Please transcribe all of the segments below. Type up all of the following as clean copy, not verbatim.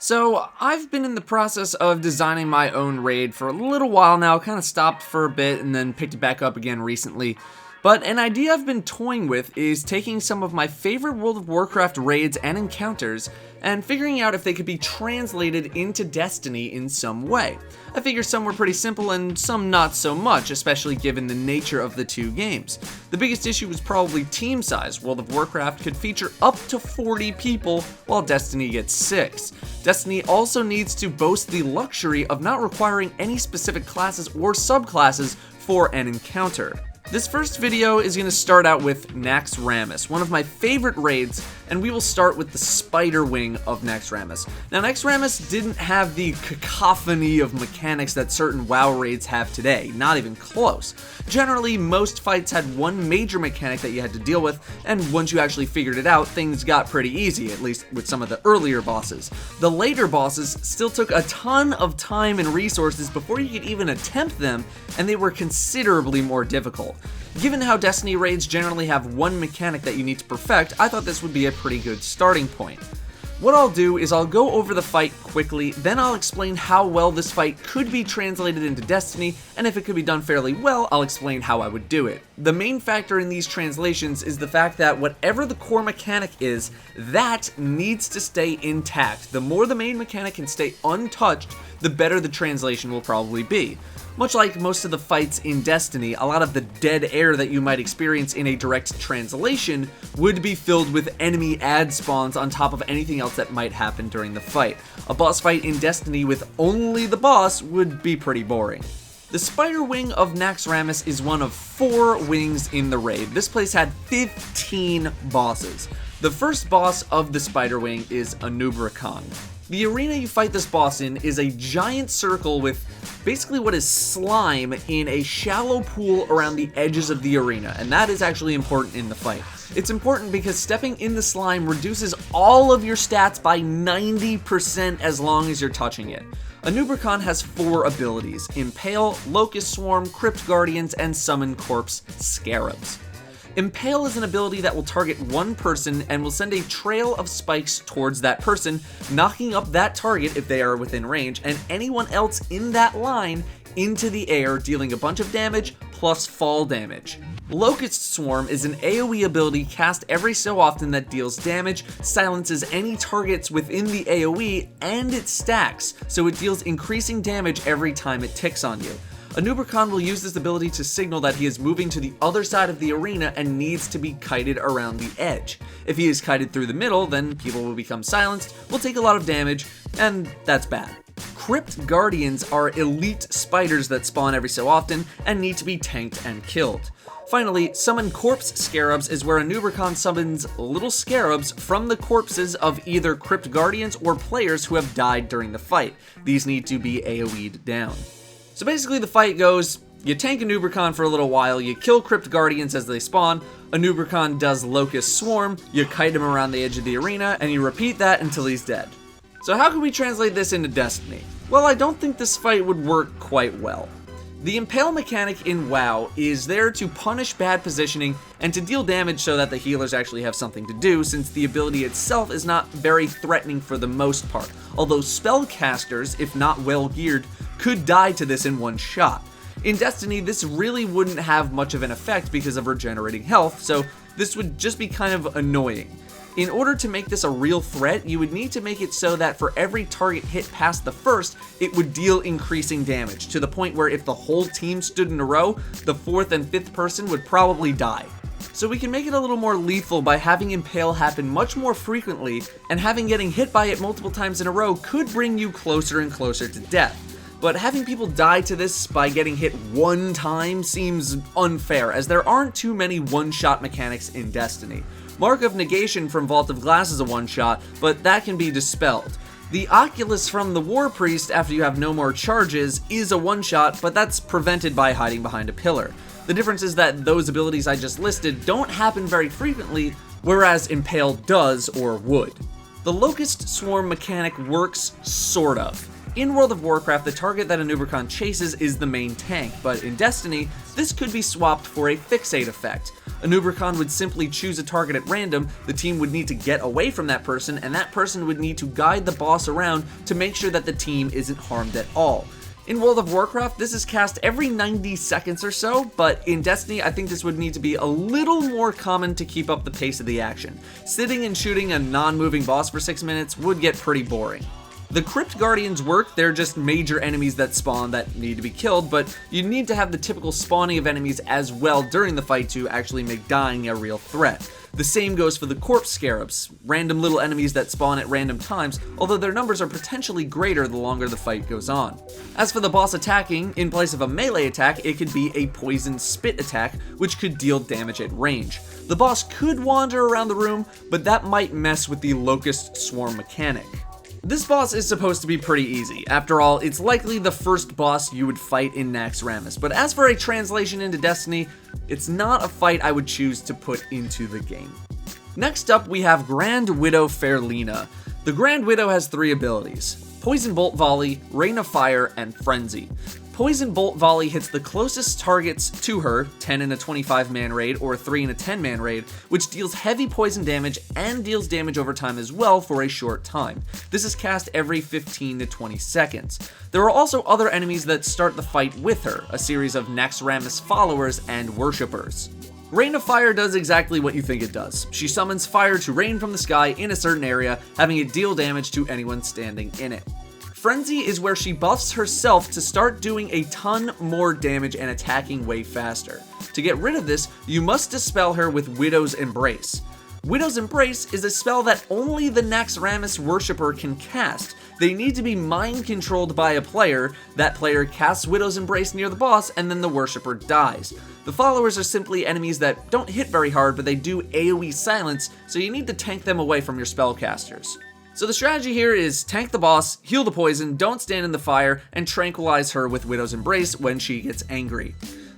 So, I've been in the process of designing my own raid for a little while now, kind of stopped for a bit and then picked it back up again recently. But an idea I've been toying with is taking some of my favorite World of Warcraft raids and encounters and figuring out if they could be translated into Destiny in some way. I figure some were pretty simple and some not so much, especially given the nature of the two games. The biggest issue was probably team size. World of Warcraft could feature up to 40 people, while Destiny gets 6. Destiny also needs to boast the luxury of not requiring any specific classes or subclasses for an encounter. This first video is going to start out with Naxxramas, one of my favorite raids, and we will start with the spider wing of Naxxramas. Now, Naxxramas didn't have the cacophony of mechanics that certain WoW raids have today, not even close. Generally, most fights had one major mechanic that you had to deal with, and once you actually figured it out, things got pretty easy, at least with some of the earlier bosses. The later bosses still took a ton of time and resources before you could even attempt them, and they were considerably more difficult. Given how Destiny raids generally have one mechanic that you need to perfect, I thought this would be a pretty good starting point. What I'll do is I'll go over the fight quickly, then I'll explain how well this fight could be translated into Destiny, and if it could be done fairly well, I'll explain how I would do it. The main factor in these translations is the fact that whatever the core mechanic is, that needs to stay intact. The more the main mechanic can stay untouched, the better the translation will probably be. Much like most of the fights in Destiny, a lot of the dead air that you might experience in a direct translation would be filled with enemy ad spawns on top of anything else that might happen during the fight. A boss fight in Destiny with only the boss would be pretty boring. The spider wing of Naxxramas is one of 4 wings in the raid. This place had 15 bosses. The first boss of the spider wing is Inuvik. The arena you fight this boss in is a giant circle with basically what is slime in a shallow pool around the edges of the arena, and that is actually important in the fight. It's important because stepping in the slime reduces all of your stats by 90% as long as you're touching it. Inuvik has 4 abilities: Impale, Locust Swarm, Crypt Guardians, and Summon Corpse Scarabs. Impale is an ability that will target one person and will send a trail of spikes towards that person, knocking up that target if they are within range, and anyone else in that line into the air, dealing a bunch of damage plus fall damage. Locust Swarm is an AoE ability cast every so often that deals damage, silences any targets within the AoE, and it stacks, so it deals increasing damage every time it ticks on you. Inuvik will use this ability to signal that he is moving to the other side of the arena and needs to be kited around the edge. If he is kited through the middle, then people will become silenced, will take a lot of damage, and that's bad. Crypt Guardians are elite spiders that spawn every so often and need to be tanked and killed. Finally, Summon Corpse Scarabs is where Inuvik summons little scarabs from the corpses of either Crypt Guardians or players who have died during the fight. These need to be AoE'd down. So basically the fight goes, you tank Inuvik for a little while, you kill Crypt Guardians as they spawn, Inuvik does Locust Swarm, you kite him around the edge of the arena, and you repeat that until he's dead. So how can we translate this into Destiny? Well, I don't think this fight would work quite well. The Impale mechanic in WoW is there to punish bad positioning and to deal damage so that the healers actually have something to do, since the ability itself is not very threatening for the most part, although spellcasters, if not well geared, could die to this in one shot. In Destiny, this really wouldn't have much of an effect because of regenerating health, so this would just be kind of annoying. In order to make this a real threat, you would need to make it so that for every target hit past the first, it would deal increasing damage, to the point where if the whole team stood in a row, the 4th and 5th person would probably die. So we can make it a little more lethal by having Impale happen much more frequently, and having getting hit by it multiple times in a row could bring you closer and closer to death. But having people die to this by getting hit one time seems unfair, as there aren't too many one-shot mechanics in Destiny. Mark of Negation from Vault of Glass is a one-shot, but that can be dispelled. The Oculus from the War Priest after you have no more charges is a one-shot, but that's prevented by hiding behind a pillar. The difference is that those abilities I just listed don't happen very frequently, whereas Impale does or would. The Locust Swarm mechanic works, sort of. In World of Warcraft, the target that Inuvik chases is the main tank, but in Destiny, this could be swapped for a fixate effect. Inuvik would simply choose a target at random, the team would need to get away from that person, and that person would need to guide the boss around to make sure that the team isn't harmed at all. In World of Warcraft, this is cast every 90 seconds or so, but in Destiny, I think this would need to be a little more common to keep up the pace of the action. Sitting and shooting a non-moving boss for 6 minutes would get pretty boring. The Crypt Guardians work, they're just major enemies that spawn that need to be killed, but you need to have the typical spawning of enemies as well during the fight to actually make dying a real threat. The same goes for the Corpse Scarabs, random little enemies that spawn at random times, although their numbers are potentially greater the longer the fight goes on. As for the boss attacking, in place of a melee attack, it could be a poison spit attack, which could deal damage at range. The boss could wander around the room, but that might mess with the Locust Swarm mechanic. This boss is supposed to be pretty easy. After all, it's likely the first boss you would fight in Naxxramas, but as for a translation into Destiny, it's not a fight I would choose to put into the game. Next up, we have Grand Widow Fairlina. The Grand Widow has 3 abilities: Poison Bolt Volley, Rain of Fire, and Frenzy. Poison Bolt Volley hits the closest targets to her, 10 in a 25-man raid or 3 in a 10-man raid, which deals heavy poison damage and deals damage over time as well for a short time. This is cast every 15 to 20 seconds. There are also other enemies that start the fight with her, a series of Naxxramas followers and worshippers. Rain of Fire does exactly what you think it does. She summons fire to rain from the sky in a certain area, having it deal damage to anyone standing in it. Frenzy is where she buffs herself to start doing a ton more damage and attacking way faster. To get rid of this, you must dispel her with Widow's Embrace. Widow's Embrace is a spell that only the Naxxramas worshipper can cast. They need to be mind controlled by a player, that player casts Widow's Embrace near the boss, and then the worshipper dies. The followers are simply enemies that don't hit very hard, but they do AoE silence, so you need to tank them away from your spellcasters. So the strategy here is tank the boss, heal the poison, don't stand in the fire, and tranquilize her with Widow's Embrace when she gets angry.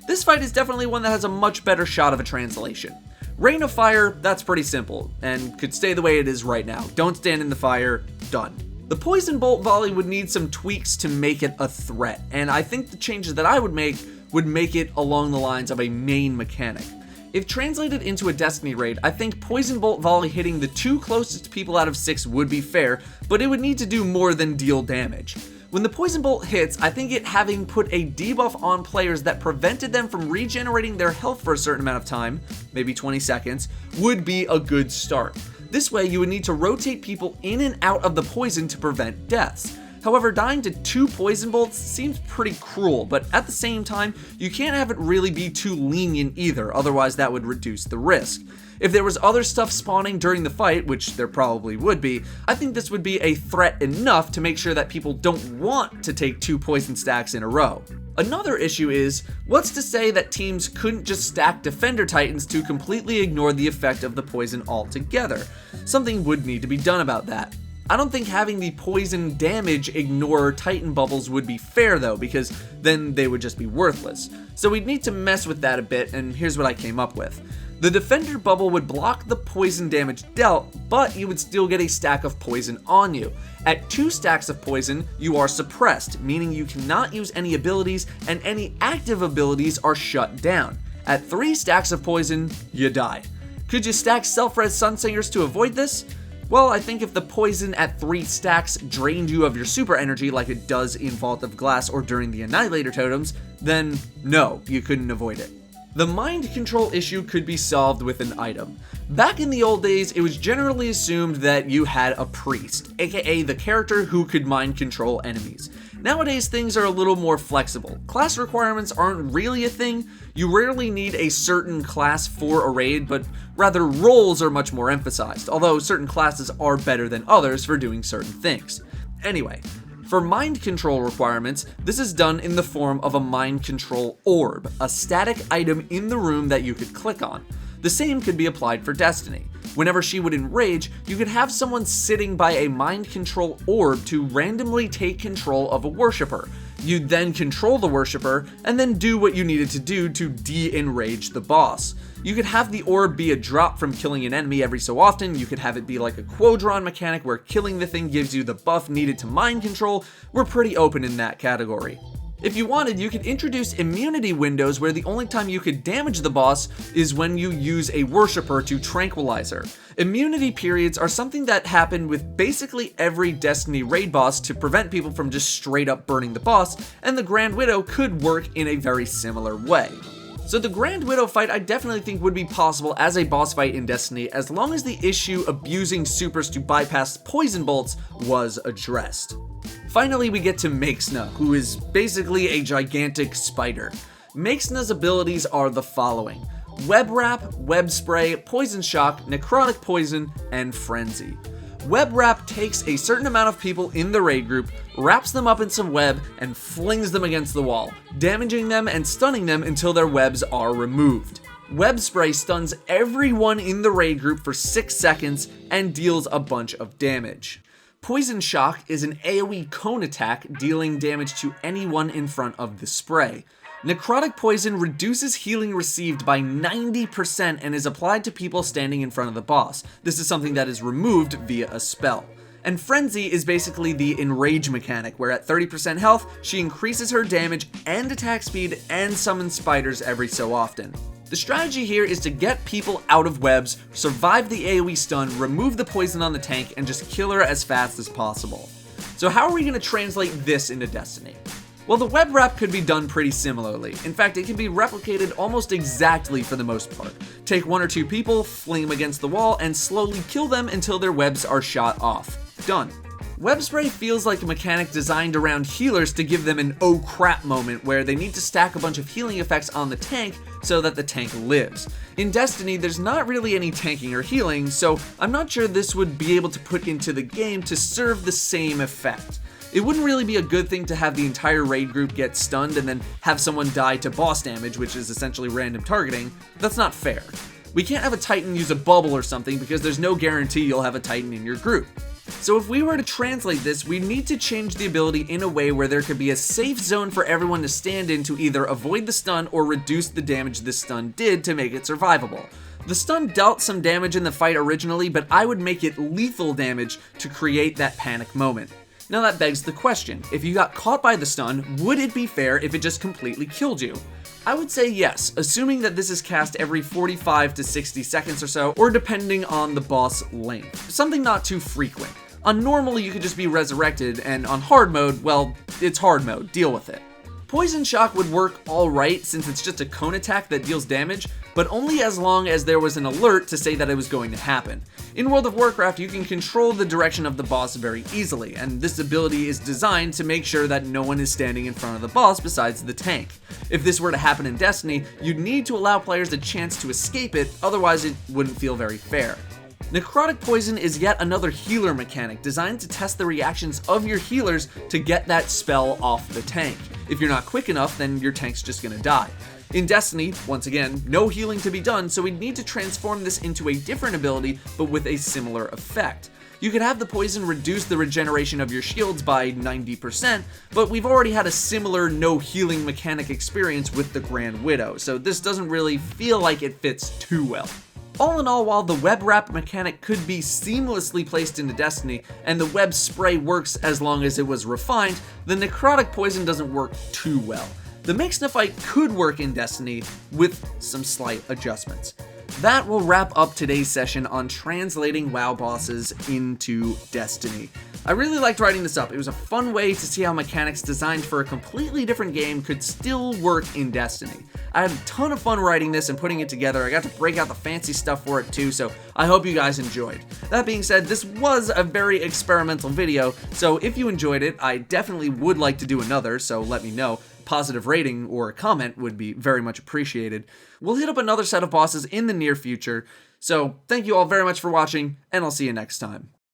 This fight is definitely one that has a much better shot of a translation. Rain of Fire, that's pretty simple, and could stay the way it is right now. Don't stand in the fire, done. The Poison Bolt Volley would need some tweaks to make it a threat, and I think the changes that I would make it along the lines of a main mechanic. If translated into a Destiny raid, I think Poison Bolt Volley hitting the 2 closest people out of 6 would be fair, but it would need to do more than deal damage. When the Poison Bolt hits, I think it having put a debuff on players that prevented them from regenerating their health for a certain amount of time, maybe 20 seconds, would be a good start. This way, you would need to rotate people in and out of the poison to prevent deaths. However, dying to 2 poison bolts seems pretty cruel, but at the same time, you can't have it really be too lenient either, otherwise that would reduce the risk. If there was other stuff spawning during the fight, which there probably would be, I think this would be a threat enough to make sure that people don't want to take 2 poison stacks in a row. Another issue is, what's to say that teams couldn't just stack Defender Titans to completely ignore the effect of the poison altogether? Something would need to be done about that. I don't think having the poison damage ignore Titan bubbles would be fair though, because then they would just be worthless. So we'd need to mess with that a bit, and here's what I came up with. The Defender bubble would block the poison damage dealt, but you would still get a stack of poison on you. At 2 stacks of poison, you are suppressed, meaning you cannot use any abilities, and any active abilities are shut down. At 3 stacks of poison, you die. Could you stack Self-Res Sunsingers to avoid this? Well, I think if the poison at 3 stacks drained you of your super energy like it does in Vault of Glass or during the Annihilator totems, then no, you couldn't avoid it. The mind control issue could be solved with an item. Back in the old days, it was generally assumed that you had a priest, aka the character who could mind control enemies. Nowadays, things are a little more flexible. Class requirements aren't really a thing. You rarely need a certain class for a raid, but rather roles are much more emphasized, although certain classes are better than others for doing certain things. Anyway, for mind control requirements, this is done in the form of a mind control orb, a static item in the room that you could click on. The same could be applied for Destiny. Whenever she would enrage, you could have someone sitting by a mind control orb to randomly take control of a worshipper. You'd then control the worshipper, and then do what you needed to do to de-enrage the boss. You could have the orb be a drop from killing an enemy every so often, you could have it be like a Quodron mechanic where killing the thing gives you the buff needed to mind control. We're pretty open in that category. If you wanted, you could introduce immunity windows where the only time you could damage the boss is when you use a worshipper to tranquilize her. Immunity periods are something that happen with basically every Destiny raid boss to prevent people from just straight up burning the boss, and the Grand Widow could work in a very similar way. So the Grand Widow fight I definitely think would be possible as a boss fight in Destiny as long as the issue abusing supers to bypass poison bolts was addressed. Finally, we get to Naxxramas, who is basically a gigantic spider. Naxxramas' abilities are the following: Web Wrap, Web Spray, Poison Shock, Necrotic Poison, and Frenzy. Web Wrap takes a certain amount of people in the raid group, wraps them up in some web, and flings them against the wall, damaging them and stunning them until their webs are removed. Web Spray stuns everyone in the raid group for 6 seconds and deals a bunch of damage. Poison Shock is an AoE cone attack dealing damage to anyone in front of the spray. Necrotic Poison reduces healing received by 90% and is applied to people standing in front of the boss. This is something that is removed via a spell. And Frenzy is basically the Enrage mechanic, where at 30% health, she increases her damage and attack speed and summons spiders every so often. The strategy here is to get people out of webs, survive the AoE stun, remove the poison on the tank, and just kill her as fast as possible. So how are we going to translate this into Destiny? Well, the web wrap could be done pretty similarly. In fact, it can be replicated almost exactly for the most part. Take 1 or 2 people, fling them against the wall, and slowly kill them until their webs are shot off. Done. Web Spray feels like a mechanic designed around healers to give them an oh crap moment where they need to stack a bunch of healing effects on the tank so that the tank lives. In Destiny, there's not really any tanking or healing, so I'm not sure this would be able to put into the game to serve the same effect. It wouldn't really be a good thing to have the entire raid group get stunned and then have someone die to boss damage, which is essentially random targeting. That's not fair. We can't have a Titan use a bubble or something because there's no guarantee you'll have a Titan in your group. So if we were to translate this, we need to change the ability in a way where there could be a safe zone for everyone to stand in to either avoid the stun or reduce the damage the stun did to make it survivable. The stun dealt some damage in the fight originally, but I would make it lethal damage to create that panic moment. Now that begs the question, if you got caught by the stun, would it be fair if it just completely killed you? I would say yes, assuming that this is cast every 45 to 60 seconds or so, or depending on the boss length. Something not too frequent. On normal, you could just be resurrected, and on hard mode, well, it's hard mode, deal with it. Poison Shock would work alright since it's just a cone attack that deals damage, but only as long as there was an alert to say that it was going to happen. In World of Warcraft, you can control the direction of the boss very easily, and this ability is designed to make sure that no one is standing in front of the boss besides the tank. If this were to happen in Destiny, you'd need to allow players a chance to escape it, otherwise it wouldn't feel very fair. Necrotic Poison is yet another healer mechanic designed to test the reactions of your healers to get that spell off the tank. If you're not quick enough, then your tank's just gonna die. In Destiny, once again, no healing to be done, so we'd need to transform this into a different ability, but with a similar effect. You could have the poison reduce the regeneration of your shields by 90%, but we've already had a similar no healing mechanic experience with the Grand Widow, so this doesn't really feel like it fits too well. All in all, while the web wrap mechanic could be seamlessly placed into Destiny, and the web spray works as long as it was refined, the necrotic poison doesn't work too well. The Naxxramas fight could work in Destiny with some slight adjustments. That will wrap up today's session on translating WoW bosses into Destiny. I really liked writing this up. It was a fun way to see how mechanics designed for a completely different game could still work in Destiny. I had a ton of fun writing this and putting it together. I got to break out the fancy stuff for it too, so I hope you guys enjoyed. That being said, this was a very experimental video, so if you enjoyed it, I definitely would like to do another, so let me know. Positive rating or a comment would be very much appreciated. We'll hit up another set of bosses in the near future, so thank you all very much for watching, and I'll see you next time.